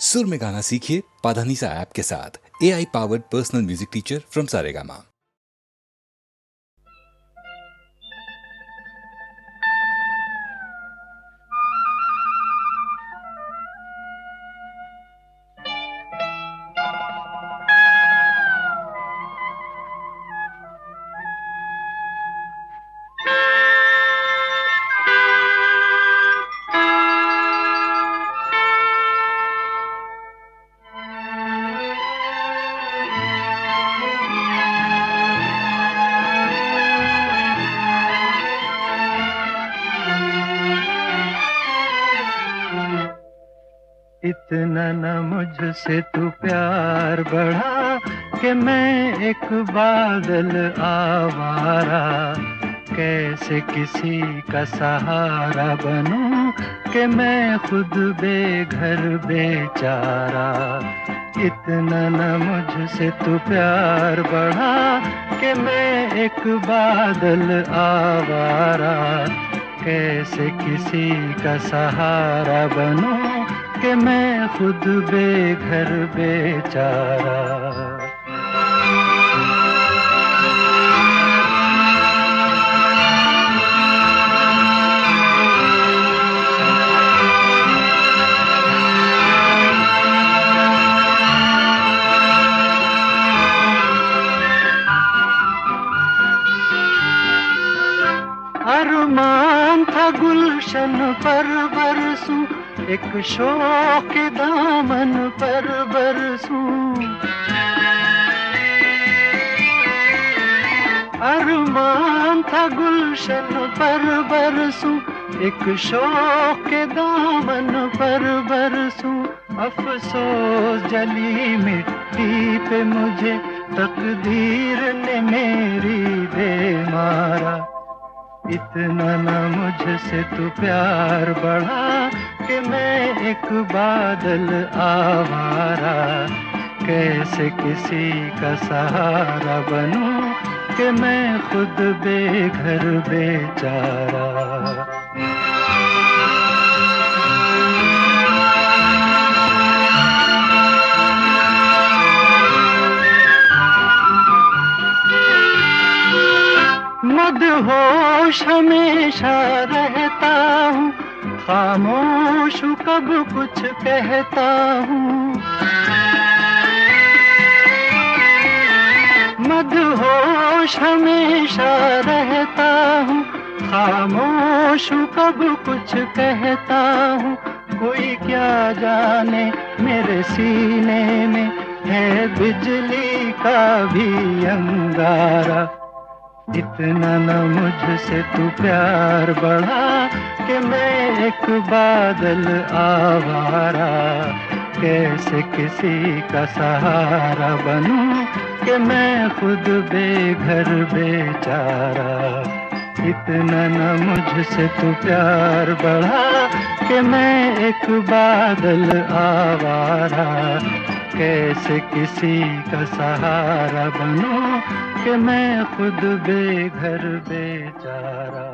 सुर में गाना सीखिए पाधानीसा ऐप के साथ। AI powered personal music teacher from Saregama. इतना न मुझसे तू प्यार बढ़ा कि मैं एक बादल आवारा, कैसे किसी का सहारा बनूं कि मैं खुद बेघर बेचारा। इतना न मुझसे तू प्यार बढ़ा कि मैं एक बादल आवारा, कैसे किसी का सहारा बनूं कि मैं खुद बेघर बेचारा। अरमान था गुलशन पर बरसूं, एक शौक दामन पर बरसूं। अरमान था गुलशन पर बरसूं, एक शौक दामन पर बरसूं। अफसोस जली मिट्टी पे मुझे तकदीर ने मेरी दे मारा। इतना न मुझसे तू प्यार बढ़ा कि मैं एक बादल आवारा, कैसे किसी का सहारा बनूं कि मैं खुद बेघर बेचारा। मदहोश हमेशा रहता हूँ, खामोश हूँ कब कुछ कहता हूँ। मदहोश हमेशा रहता हूँ, खामोश हूँ कब कुछ कहता हूँ। कोई क्या जाने मेरे सीने में है बिजली का भी अंगारा। इतना न मुझसे तू प्यार बढ़ा कि मैं एक बादल आवारा, कैसे किसी का सहारा बनूं कि मैं खुद बेघर बेचारा। इतना न मुझसे तू प्यार बढ़ा कि मैं एक बादल आवारा, कैसे किसी का सहारा बनूं कि मैं खुद बेघर बेचारा।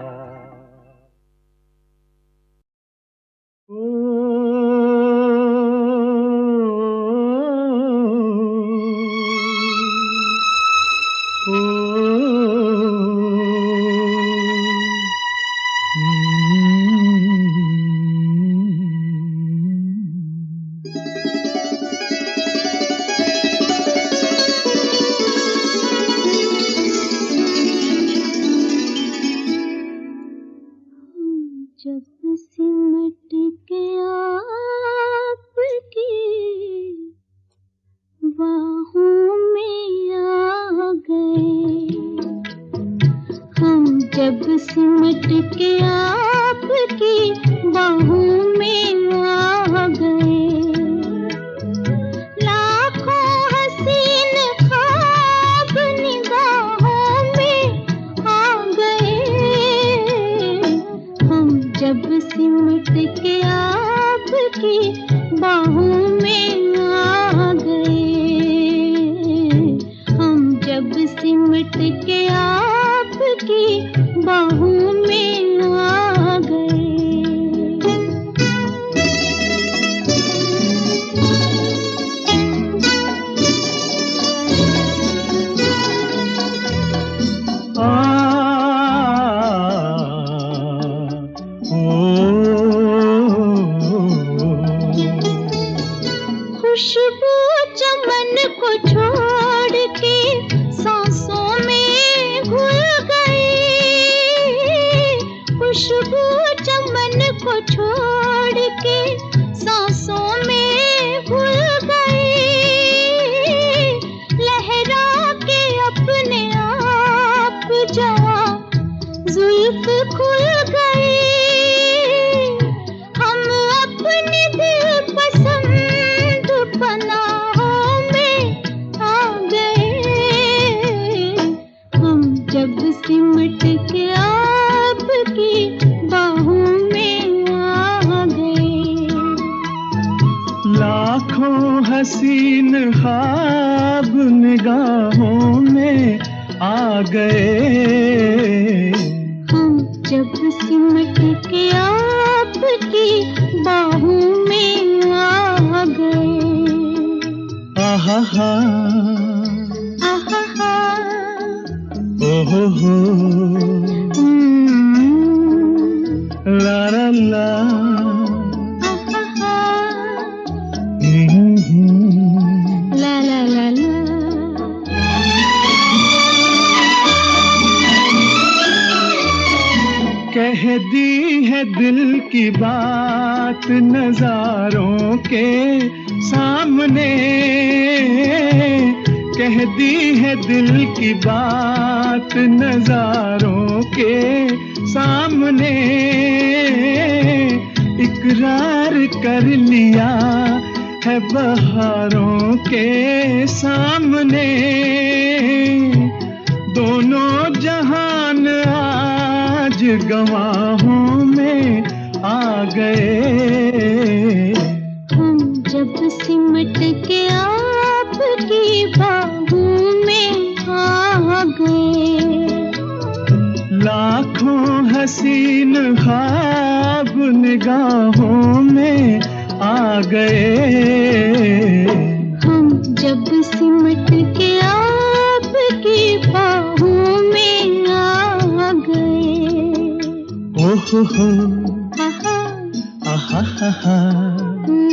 खुशबू चमन को छोड़ के सांसों में घुल गई, खुशबू चमन को छोड़ के सांसों में घुल गई, लहरा के अपने आप जवां जुल्फ खुल गई। हम अपने दिल पसंद पनाहों में आ गए, हम जब सिमट के आपकी बाहों में आ गए। लाखों हसीन ख्वाब निगाहों में आ गए, हम जब सिमट के आपकी बाहों में आ गए। आहा हा, आहा हा, ओहो हो, ला ला ला, आहा हा, हम्म। ला ला ला ला। कह दी है दिल की बात नजारों के सामने, कह दी है दिल की बात नजारों के सामने, इकरार कर लिया है बहारों के सामने, दोनों जहान आज गवाहों में आ गए, हम जब सिमट के आपकी बाहों में आ गए। लाखों हसीन ख्वाब निगाहों में आ गए, हम जब सिमट के आपकी बाहों में आ गए। ओहो हो, आहा, आहा हा हा, हम्म,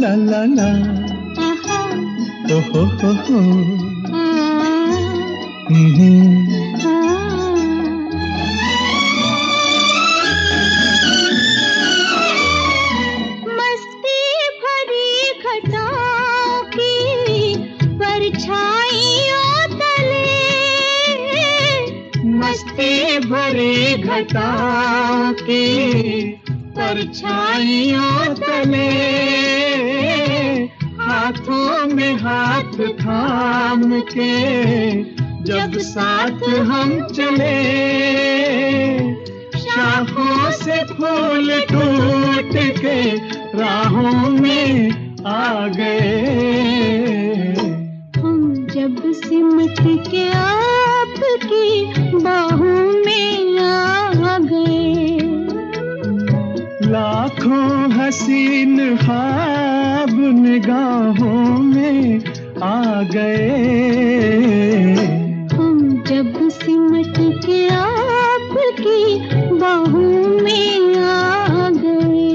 ला ला ला, आहा, ओहो हो, आ, आ। मस्ती भरी घटाओं की परछाइयों तले, मस्ती भरी घटाओं की परछाइयों तले, हाथों में हाथ थाम के जब साथ हम चले, शाखों से फूल टूट के राहों में आ गए, हम जब सिमट के आपकी बाहों में आ गए। लाखों हसीन ख्वाब निगाहों में आ गए, हम जब सिमट के आपकी बाहों में आ गए,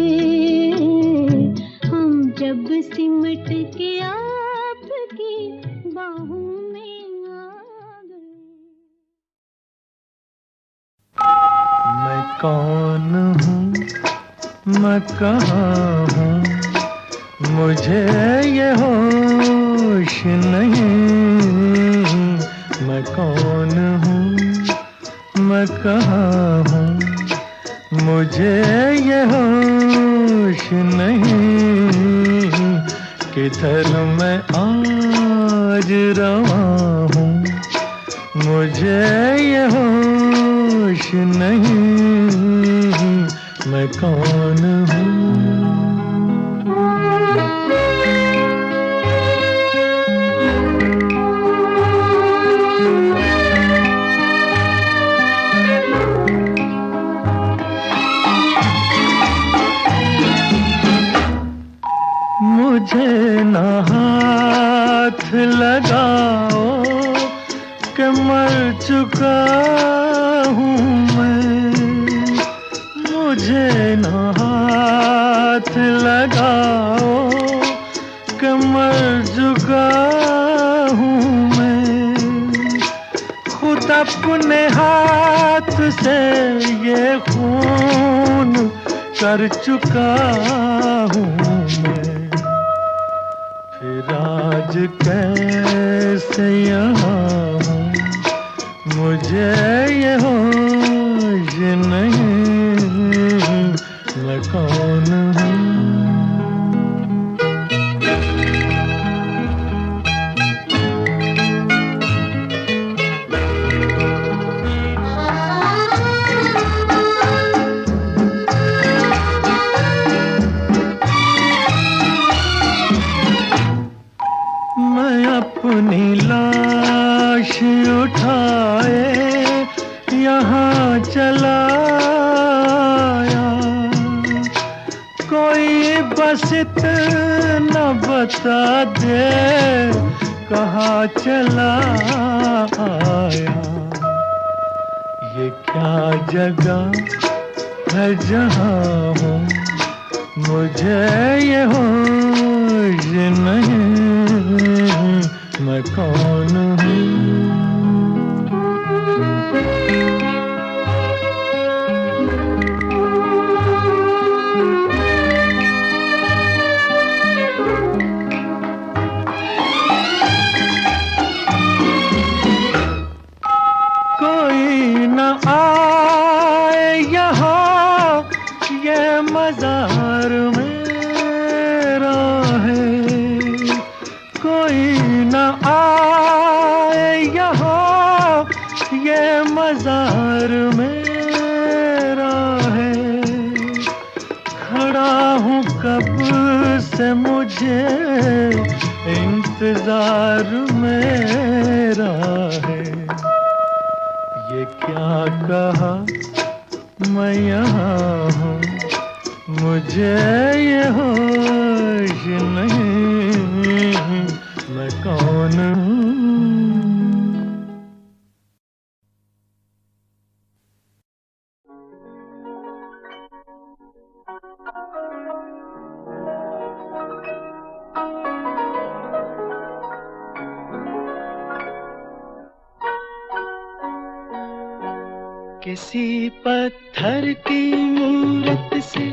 हम जब सिमट के आपकी बाहों में आ गए। मैं कौन हूँ, मैं कहाँ हूँ, मुझे ये होश नहीं, मैं कौन हूँ, मैं कहाँ हूँ, मुझे ये होश नहीं, किधर मैं आज रवा हूँ, मुझे ये होश नहीं, मैं कौन हूँ। मुझे न हाथ लगाओ कि मर चुका हूँ मैं, मुझे ना हाथ लगाओ कि मर चुका हूँ मैं। खुद अपने हाथ से ये खून कर चुका हूँ मैं। फिर आज कैसे यहाँ हूँ मुझे ये होश नहीं, मैं कौन हूँ। मैं अपनी लाश उठाए यहाँ चला आया, कोई बस इतना बता दे कहाँ चला आया। ये क्या जगह है जहाँ हूँ मुझे ये होश नहीं, मैं कौन हूँ। कोई न आए यहाँ ये मज़ार मेरा है, कोई न आए यहाँ ये मज़ार मेरा है। खड़ा हूँ कब से मुझे इंतज़ार मेरा है। ये क्या कहा मैं यहाँ हूँ मुझे ये होश नहीं, मैं कौन हूँ। किसी पत्थर की मूरत से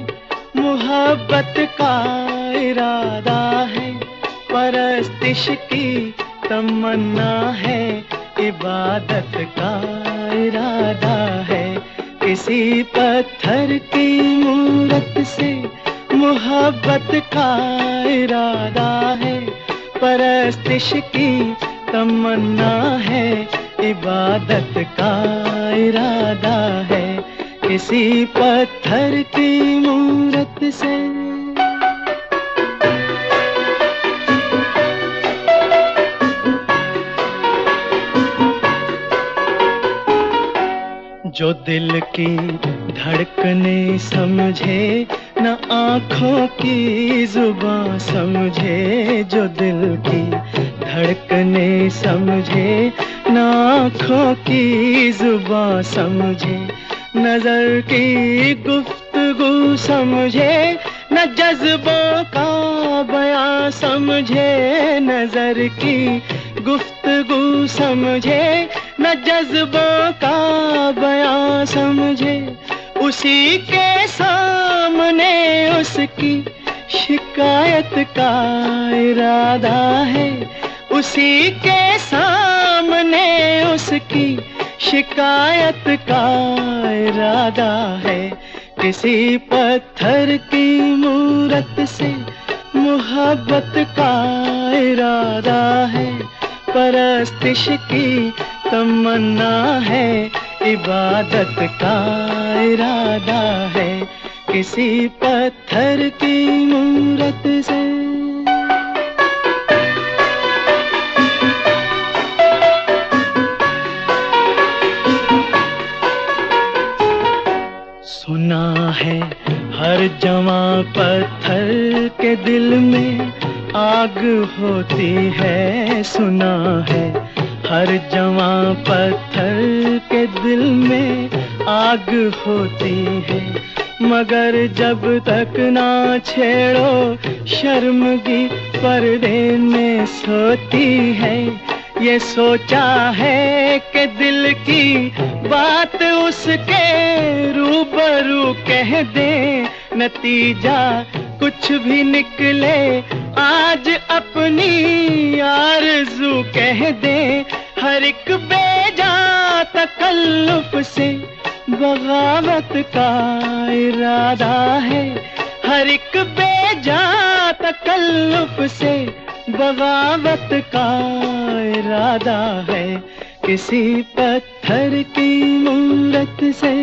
मोहब्बत का इरादा है, परस्तिश की तमन्ना है, इबादत का इरादा है। किसी पत्थर की मूरत से मोहब्बत का इरादा है, परस्तिश की तमन्ना है, इबादत का इरादा है। किसी पत्थर की मूरत से जो दिल की धड़कने समझे, न आँखों की जुबां समझे। जो दिल की धड़कने समझे, न आँखों की जुबां समझे। नजर की गुफ्तगू समझे, न जज्बों का बयां समझे। नजर की गुफ्तगू समझे, न जज्बों का बयां समझे। उसी के सामने उसकी शिकायत का इरादा है, उसी के सामने उसकी शिकायत का इरादा है। किसी पत्थर की मूरत से मोहब्बत का इरादा है, परस्तिश की तमन्ना है, इबादत का इरादा है। किसी पत्थर की मूरत से सुना है हर जवां पत्थर के दिल में आग होती है। सुना है हर जवां पत्थर के दिल में आग होती है। मगर जब तक ना छेड़ो शर्मगी पर्दे में सोती है। ये सोचा है कि दिल की बात उसके रूबरू कह दे, नतीजा कुछ भी निकले आज अपनी आरज़ू कह दे। हर एक बेजा तकल्लुफ से बगावत का इरादा है, हर एक बेजा तकल्लुफ से बगावत का इरादा है। किसी पत्थर की मूरत से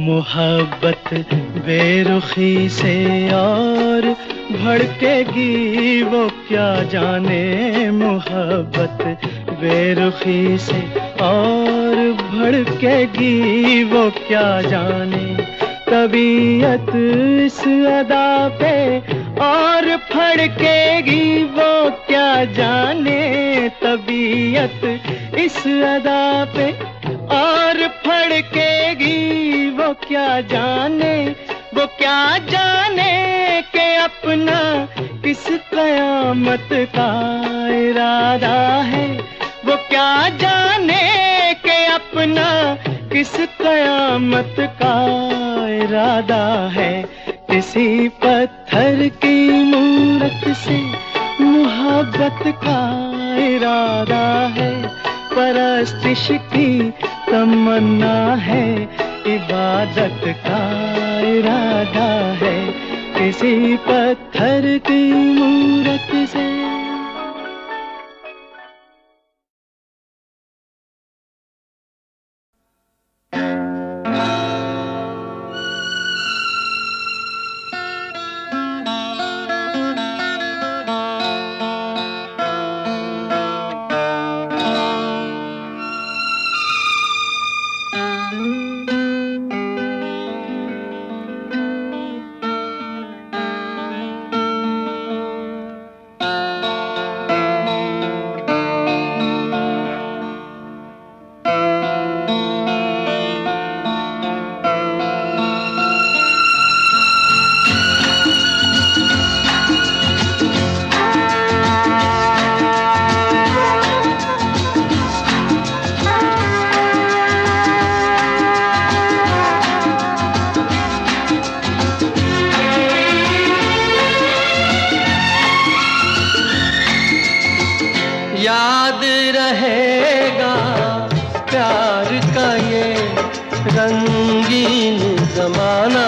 मोहब्बत बेरुखी से और भड़केगी वो क्या जाने। मोहब्बत बेरुखी से और भड़केगी वो क्या जाने। तबीयत इस अदा पे और फड़केगी वो क्या जाने। तबीयत इस अदा पे और फड़केगी वो क्या जाने। वो क्या जाने कि अपना किस कयामत का इरादा है। वो क्या जाने कि अपना किस कयामत का इरादा है। किसी पत्थर की मूरत से मोहब्बत का इरादा है। परस्तिश की तमन्ना है, इबादत का इरादा है। किसी पत्थर की मूरत से याद रहेगा प्यार का ये रंगीन जमाना।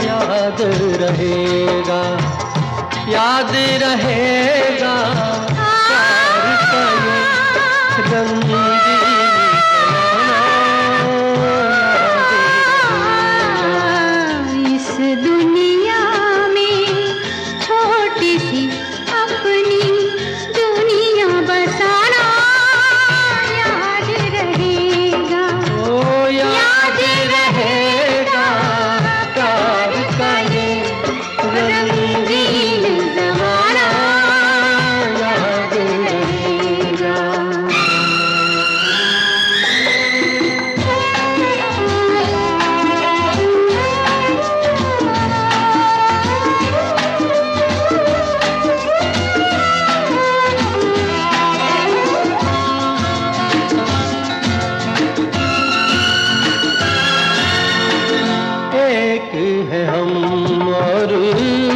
याद रहेगा, याद रहेगा प्यार का ये रंगीन जमाना। इस दुनिया में छोटी सी अपनी दुनिया बसाना याद रहेगा। ओ याद रहेगा प्यार का ये रंगीन जमाना। याद रहेगा। एक है हम और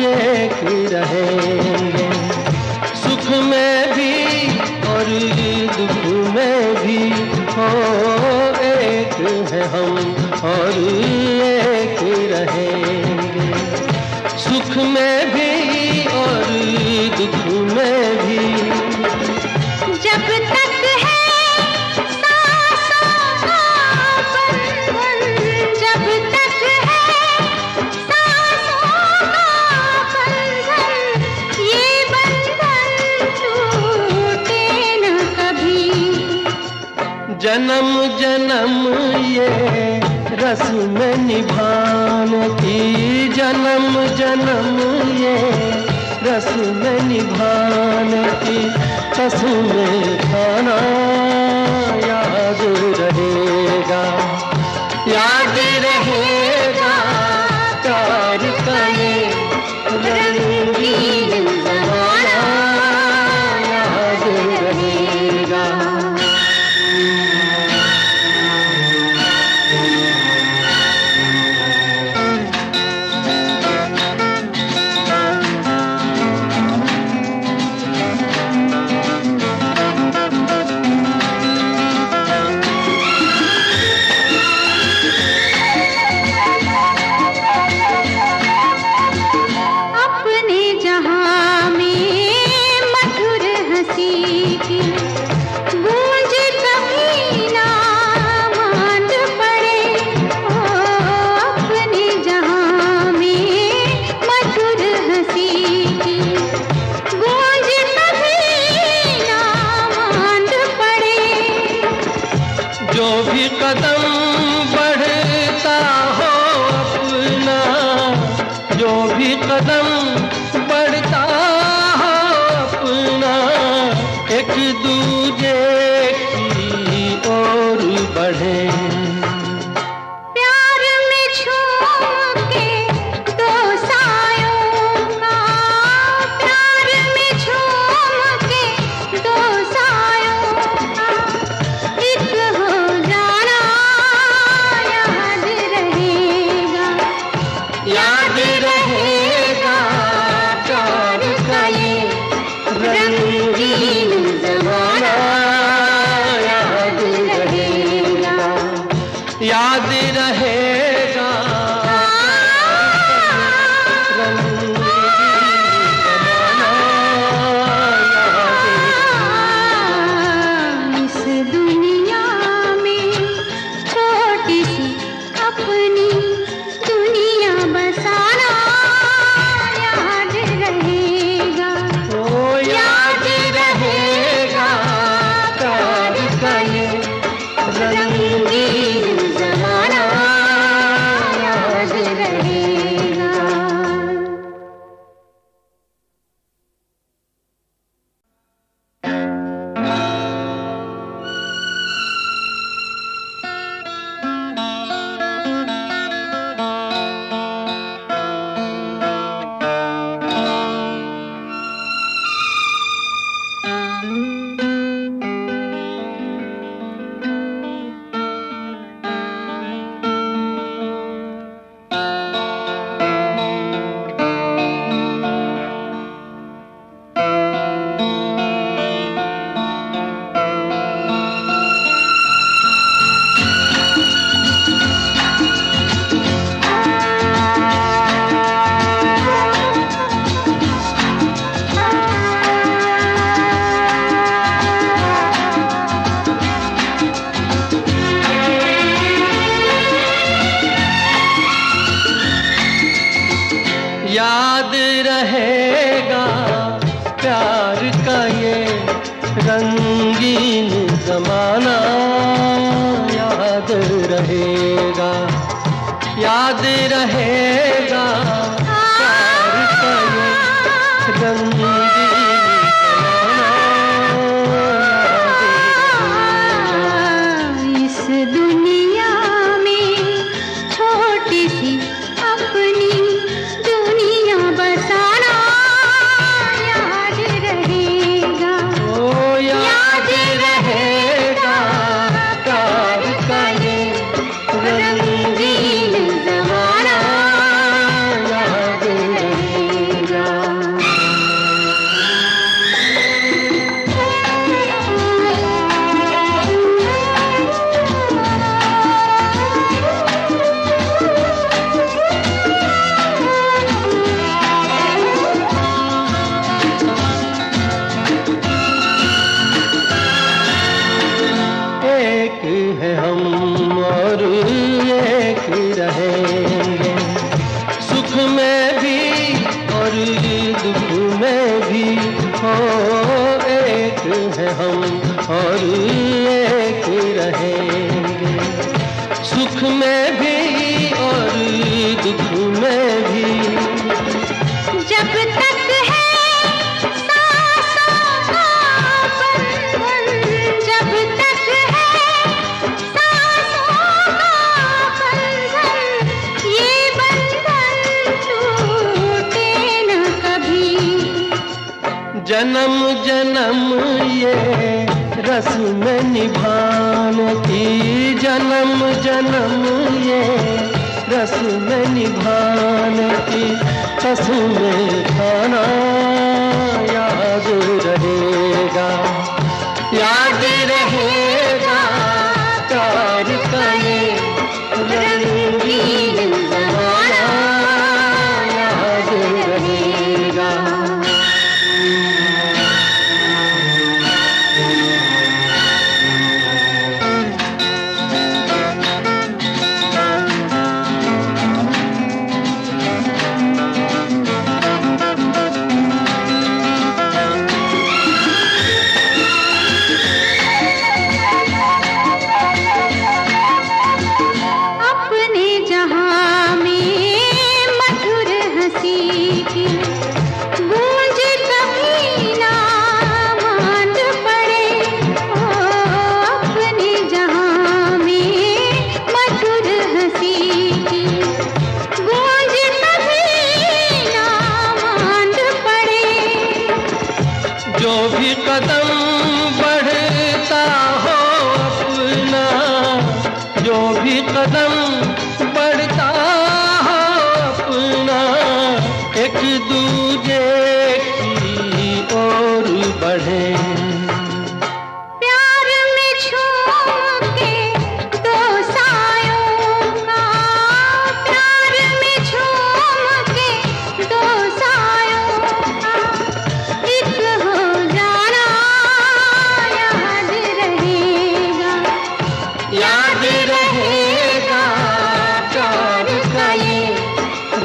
एक रहेंगे, सुख में भी और दुख में भी। हो एक है हम और एक रहेंगे, सुख में भी और दुख में भी। जब तक है सांसों का बंधन, जब तक है सांसों का बंधन, ये बंधन टूटे न कभी। जन्म जन्म ये रस्म निभाने की, जन्म जन्म ये रस्म निभाने की कसमें खाना याद रहेगा, याद रहेगा प्यार का ये रंगीन ज़माना याद रहेगा। जो भी कदम बढ़ता हो अपना, जो भी कदम बढ़ता हो अपना, एक दूजे की ओर बढ़े। प्यार में झूम के दो सायों का, प्यार में झूम के दो सायों का एक हो जाना याद रहेगा, याद रहेगा प्यार का ये रंगीन ज़माना याद रहेगा, याद रहेगा रंगीन ज़माना याद। इस दुनिया में छोटी सी अपनी दुनिया बसाना याद रहेगा, ओ याद रहेगा प्यार का ये रंगीन ज़माना याद रहेगा। याद रहेगा प्यार का ये रंगीन ज़माना याद रहेगा, याद रहेगा प्यार का ये रंगीन ज़माना याद रहेगा। इस दुनिया में छोटी सी अपनी दुनिया बसाना याद रहेगा, ओ याद रहेगा प्यार का ये रंगीन ज़माना याद रहेगा। एक है हम और एक रहेंगे, सुख में भी और दुख में भी हो। एक है हम और एक रहेंगे, सुख में भी और दुख में भी। जब तक है जन्म ये रस्म निभाने की, जन्म जन्म ये रस्म निभाने की कसम खाना याद रहेगा, याद रहेगा प्यार का ये रंगीन ज़माना याद रहेगा। जो भी कदम बढ़ता हो अपना, जो भी कदम बढ़ता हो अपना, एक दूजे की ओर बढ़े। प्यार में झूम के दो सायों का, प्यार में झूम के दो सायों का एक हो जाना याद रहेगा, याद रहेगा प्यार का ये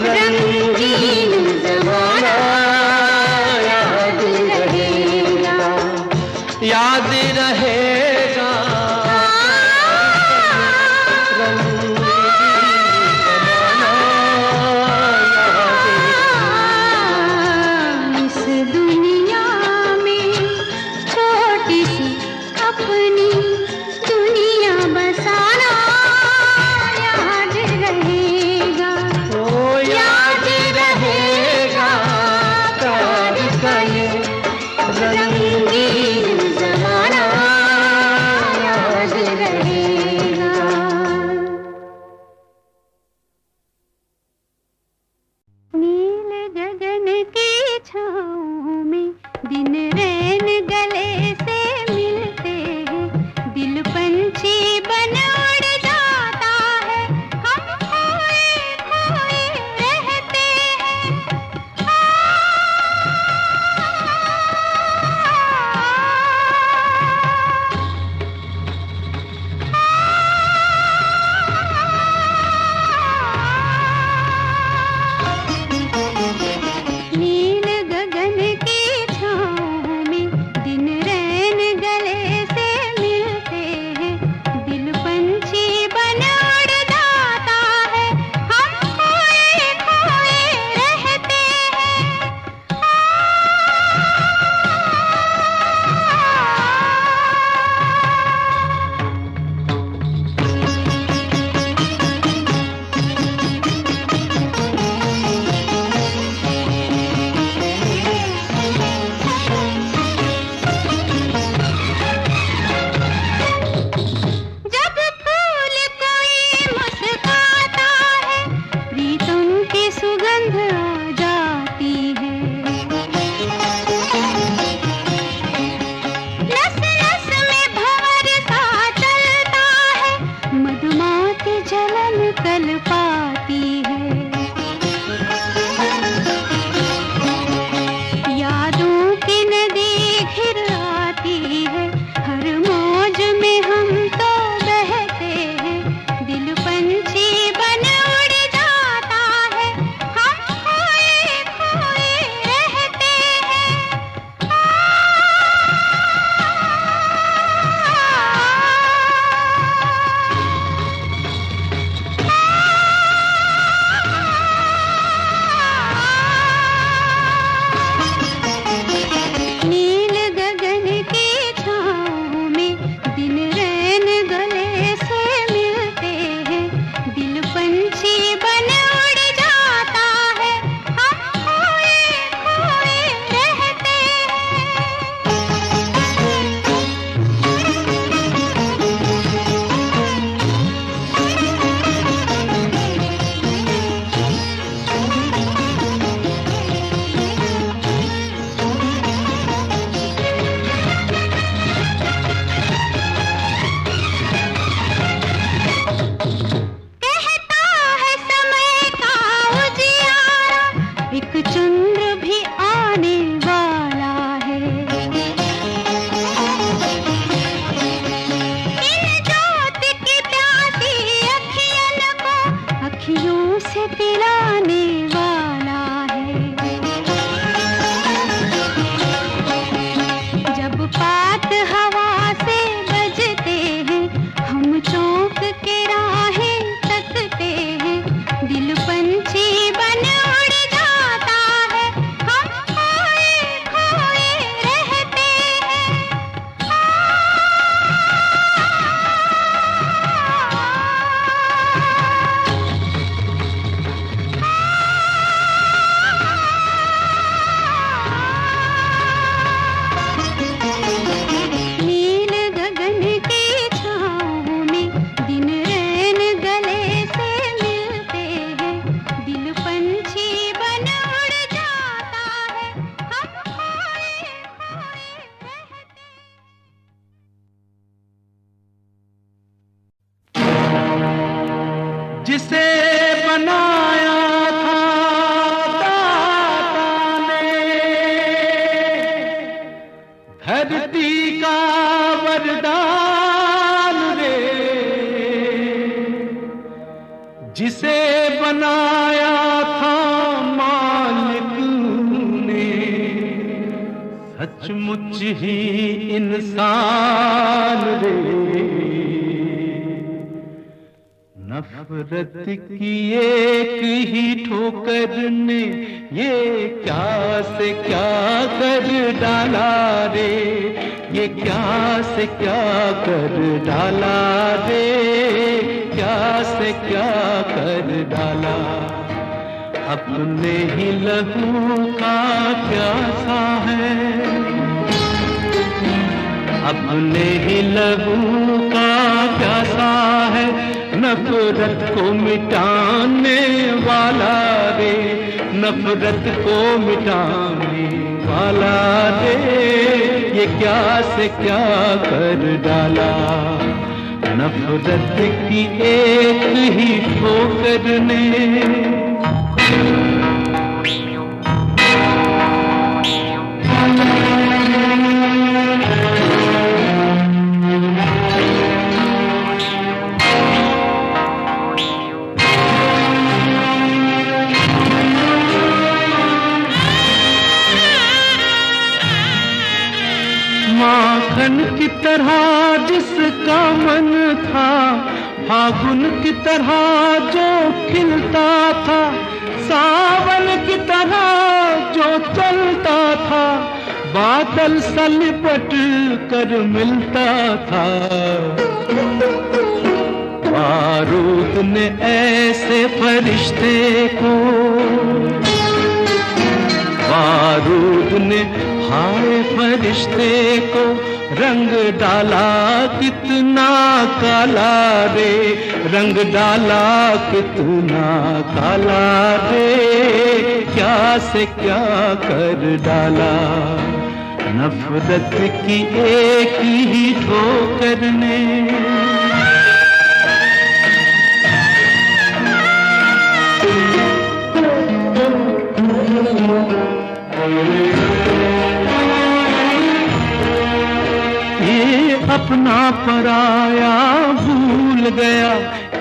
रंगीन ज़माना याद रहेगा, याद रहेगा रंगीन ज़माना याद रहेगा। इस दुनिया में छोटी सी अपनी दुनिया बसाना याद रहेगा, ओ याद रहेगा प्यार का ये रंगीन ज़माना पात हवा से बजते हैं, हम चौंक के राहें तकते हैं, दिल पंछी बन उड़ जाता है, हम खोए खोए रहते हैं। नील गगन की छाँव में दिन रैन गले से मिलते हैं, दिल पंछी बन उड़ जाता है, हम खोए खोए रहते हैं। जिसे बनाया था दाता ने, धरती का वरदान रे, जिसे बनाया था मालिक ने, सचमुच ही इंसान रे। नफरत की एक ही ठोकर ने ये क्या से क्या कर डाला रे, ये क्या से क्या कर डाला रे, क्या से क्या कर डाला। अपने ही लहू का प्यासा है, अपने ही लहू का प्यासा है, नफरत को मिटाने वाला रे, नफरत को मिटाने वाला रे, ये क्या से क्या कर डाला। नफरत की एक ही ठोकर ने, माखन की तरह जिसका मन था, फागुन की तरह जो खिलता था, सावन की तरह जो चलता था, बादल सा लिपट कर मिलता था। बारूद ने ऐसे फरिश्ते को, बारूद ने हाय फरिश्ते को रंग डाला कितना काला रे, रंग डाला कितना काला रे, क्या से क्या कर डाला। नफरत की एक ही ठोकर ने, ये अपना पराया भूल गया,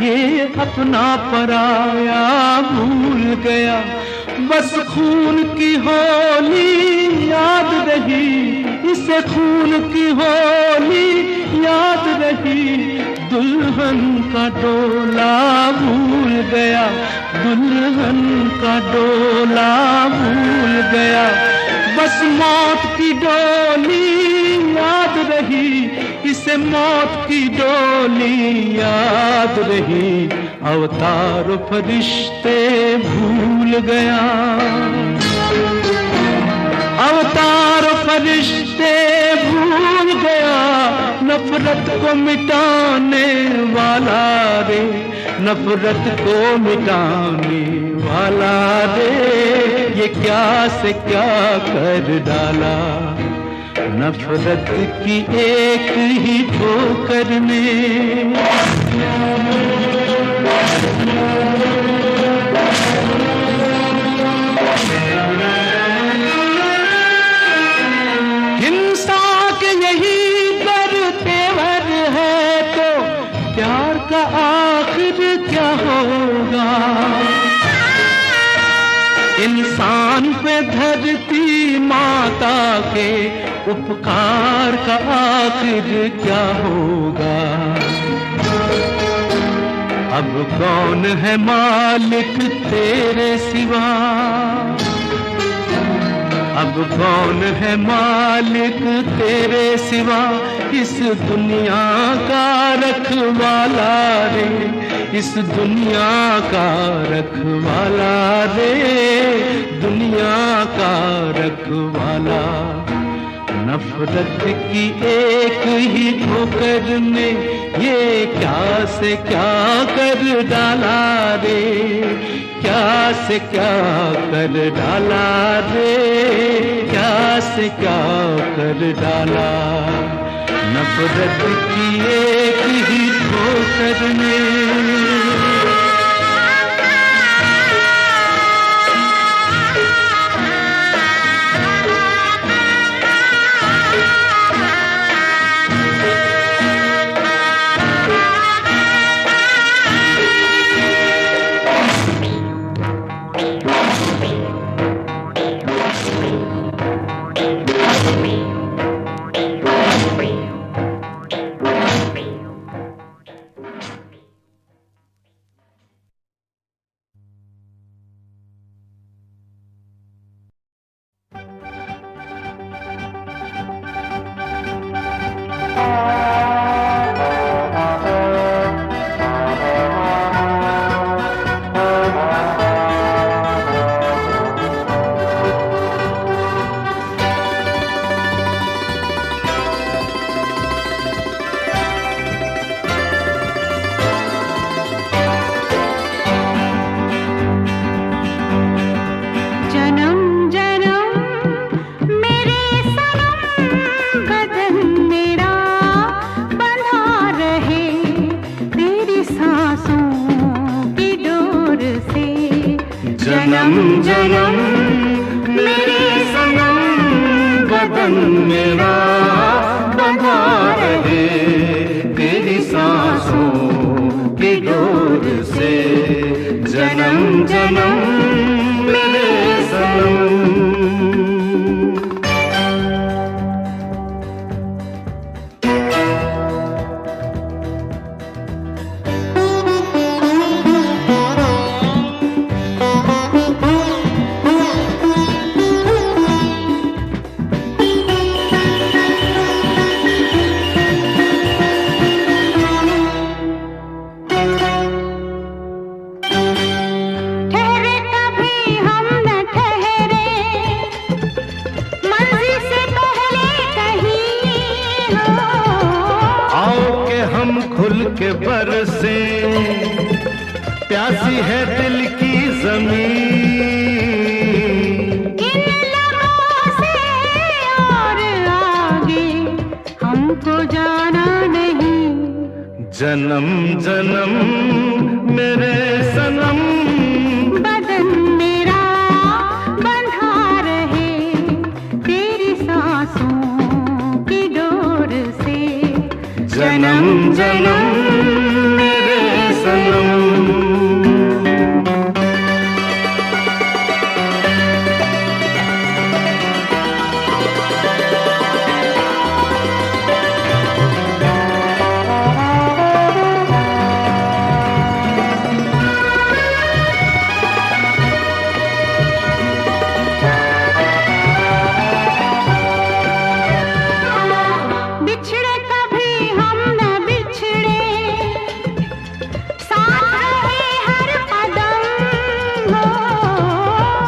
ये अपना पराया भूल गया, बस खून की होली याद रही, इसे खून की होली याद रही। दुल्हन का डोला भूल गया, दुल्हन का डोला भूल गया, बस मौत की डोली याद रही, इसे मौत की डोली याद रही। अवतार फरिश्ते भूल गया, अवतार फरिश्ते भूल गया, नफरत को मिटाने वाला रे, नफरत को मिटाने वाला रे, ये क्या से क्या कर डाला। नफरत की एक ही ठोकर ने, हिंसा के यही गर तेवर है तो प्यार का आखिर क्या होगा। इंसान पे धरती धरती माता के उपकार का आखिर क्या होगा। अब कौन है मालिक तेरे सिवा, अब कौन है मालिक तेरे सिवा, इस दुनिया का रखवाला रे, इस दुनिया का रखवाला रे, दुनिया का रखवाला। नफरत की एक ही ठोकर ने ये क्या से क्या कर डाला रे, क्या से क्या कर डाला रे, क्या से क्या कर डाला। नफरत की एक ही ठोकर ने जन्म जन्म मेरे सनम बदन मेरा बंधा रहे तेरी सांसों की डोर से। जन्म जन्म मेरे सनम। खुल के बरसे प्यासी है दिल की जमीन। इन लबों से और आगे हमको जाना नहीं। जन्म जन्म मेरे सनम बदन मेरा बंधा रहे तेरी सांसों की डोर से। जन्म जन्म मेरे सनम। बिछड़े कभी हम न बिछड़े, साथ रहे हर कदम हो।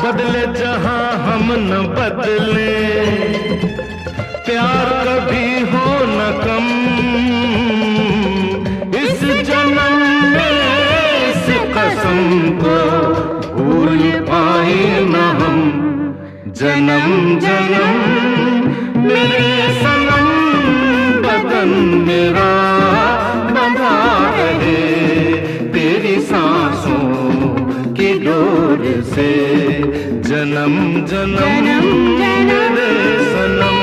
बदले जहां हम न बदले, प्यार कभी हो न कम। इस जन्म में इस कसम को भूल पाए न हम। जन्म जन्म मेरे सनम बदन मेरा बंधा रहे तेरी सांसों की डोर से। जन्म जन्म मेरे सनम।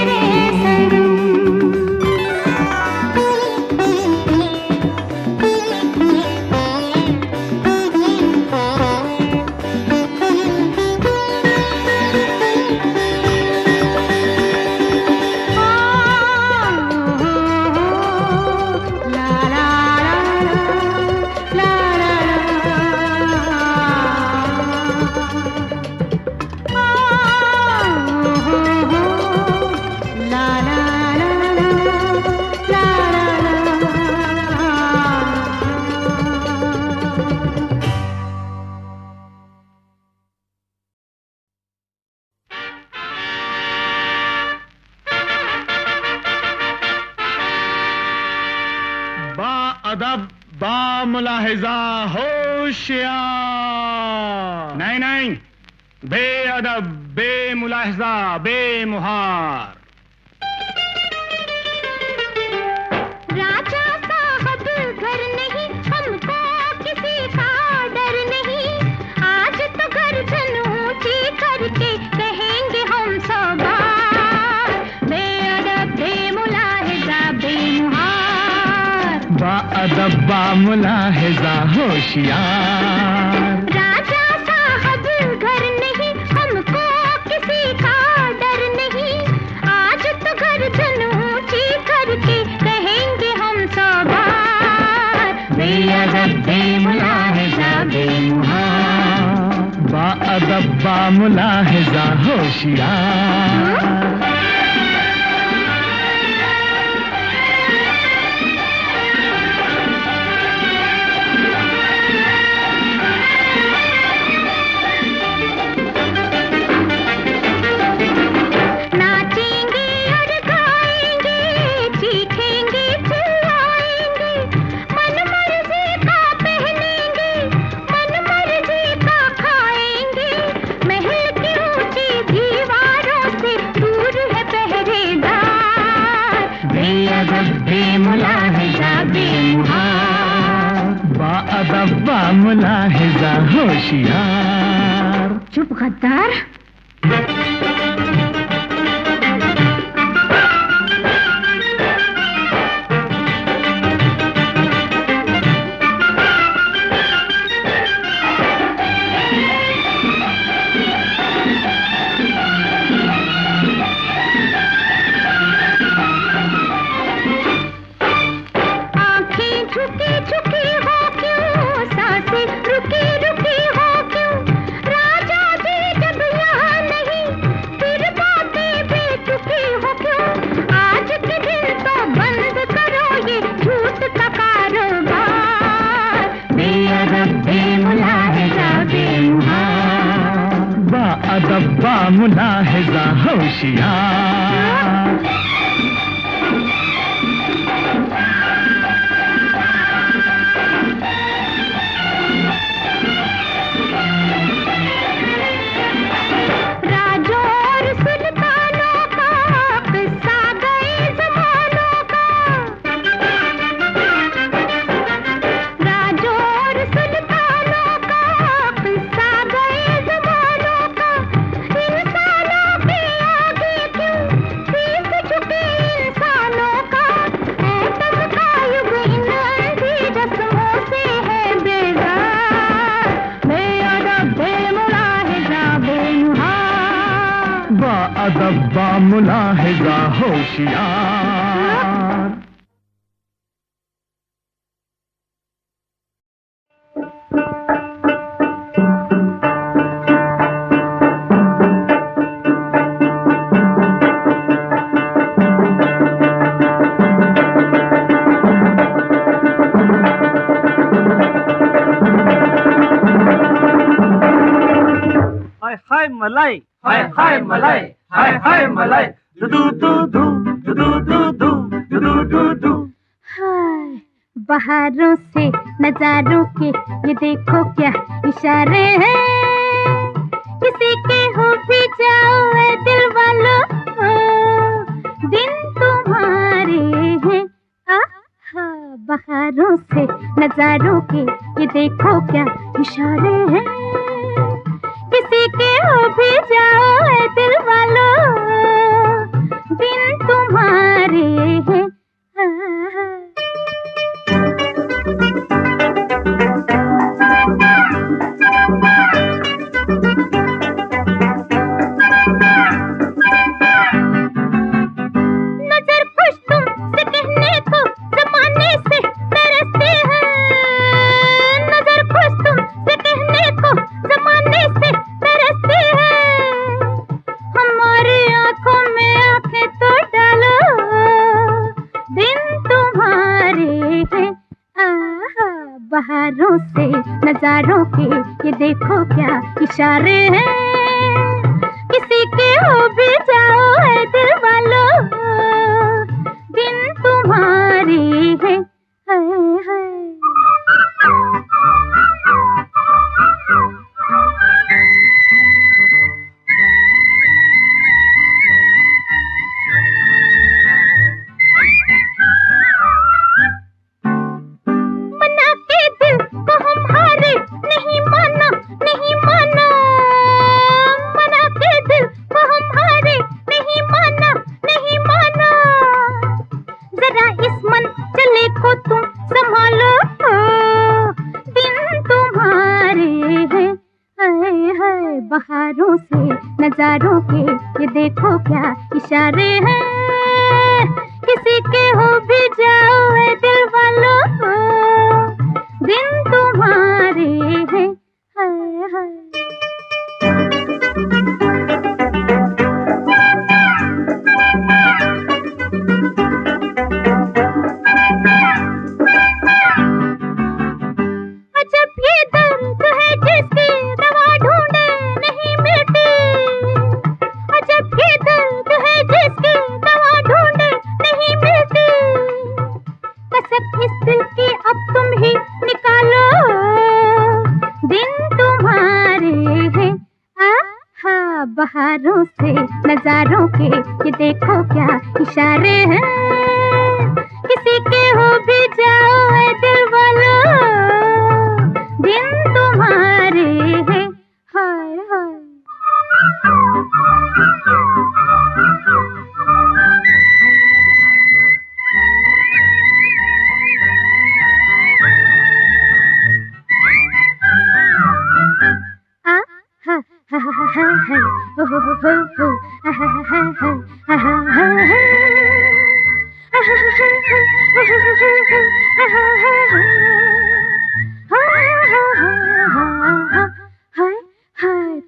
अदब बा मुलाहिजा होशियार। नहीं नहीं, बेअदब बेमुलाहिजा बेमुहार। राजा साहब घर नहीं, हमको किसी का डर नहीं। आज तो गर्दन ऊंची करके कहेंगे हम सब बेअदब बेमुलाहिजा बेमुहार। बाअदब बामुलाहिजा होशियार। राजा साहब घर नहीं, हमको किसी का डर नहीं। आज तो गर्दन ऊंची करके कहेंगे हम सब बेअदब बेमुलाहिजा बेमुहार। बाअदब बामुलाहिजा होशियार। नाचेंगे और गाएंगे, चीखेंगे चिल्लाएंगे, मन मर्जी का पहनेंगे, मन मर्जी का खाएंगे। महल की ऊंची दीवारों से दूर है पहरेदार बेअदब बेमुलाहिजा बेमुहार। बाअदब बामुलाहिजा होशियार। चुप गद्दार। आंखें झुकी झुकी हो क्यों, सांसें रुकी रुकी हो क्यों। राजा जी जब यहाँ नहीं, फिर बातें बेतुकी हो क्यों। आज के दिन तो बंद करो ये झूठ का कारोबार बेअदब बेमुलाहिजा बेमुहार। बाअदब बामुलाहिजा होशियार। राजों और सुल्तानों का किस्सा गए जमानों का। राजों और सुल्तानों का किस्सा गए जमानों का। इंसानों के आगे क्यों शीश झुके इंसानों का। ऐतम का युग इन अंधी रस्मों से है बेजार बेअदब बेमुलाहिजा बेमुहार। बाअदब बामुलाहिजा होशियार। हाय हाय मलाई, हाय हाय मलाई, हाय हाय मलाई, दू दू दू दू दू दू दू दू दू दू दू। हाय बहारों से नजारों के ये देखो क्या इशारे हैं। किसी के हो भी जाओ ऐ दिल वालों, दिन तुम्हारे हैं। आहा बहारों से नजारों के ये देखो क्या इशारे हैं। किसी के हो भी जाओ ऐ दिल वालों, दिन तुम्हारे हैं। नजर खुश तुमसे कहने को जमाने से तरसते हैं। नजर खुश तुमसे कहने को जमाने से तरसते हैं। हमारी आंखों में आंखें तो डालो, दिन तुम्हारे हैं। आहा बहारों से नजारों के ये देखो क्या इशारे हैं। किसी के हो भी जाओ ऐ दिल वालों, दिन तुम्हारे हैं। हाय हाय देखो तुम संभालो, दिन तुम्हारे हैं। हाय हाय बहारों से नजारों के ये देखो क्या इशारे हैं, किसी के हो भी जाओ ए दिल वालों, दिन तुम्हारे हैं। हाय हाय अजब ये दर्द है जिसकी दवा ढूंढे नहीं मिलती, अजब ये दर्द है जिसकी दवा ढूंढे नहीं मिलती, कसक इस दिल की अब तुम ही निकालो, दिन तुम्हारे हैं। आहा बहारों से नजारों के ये देखो क्या इशारे हैं, किसी के हो भी जाओ ए दिल वालों, दिन तुम्हारे हैं। हाय हाय आ हा हा हा हा हा हो हो हो हो हा हा हा हा हा हा हा हाय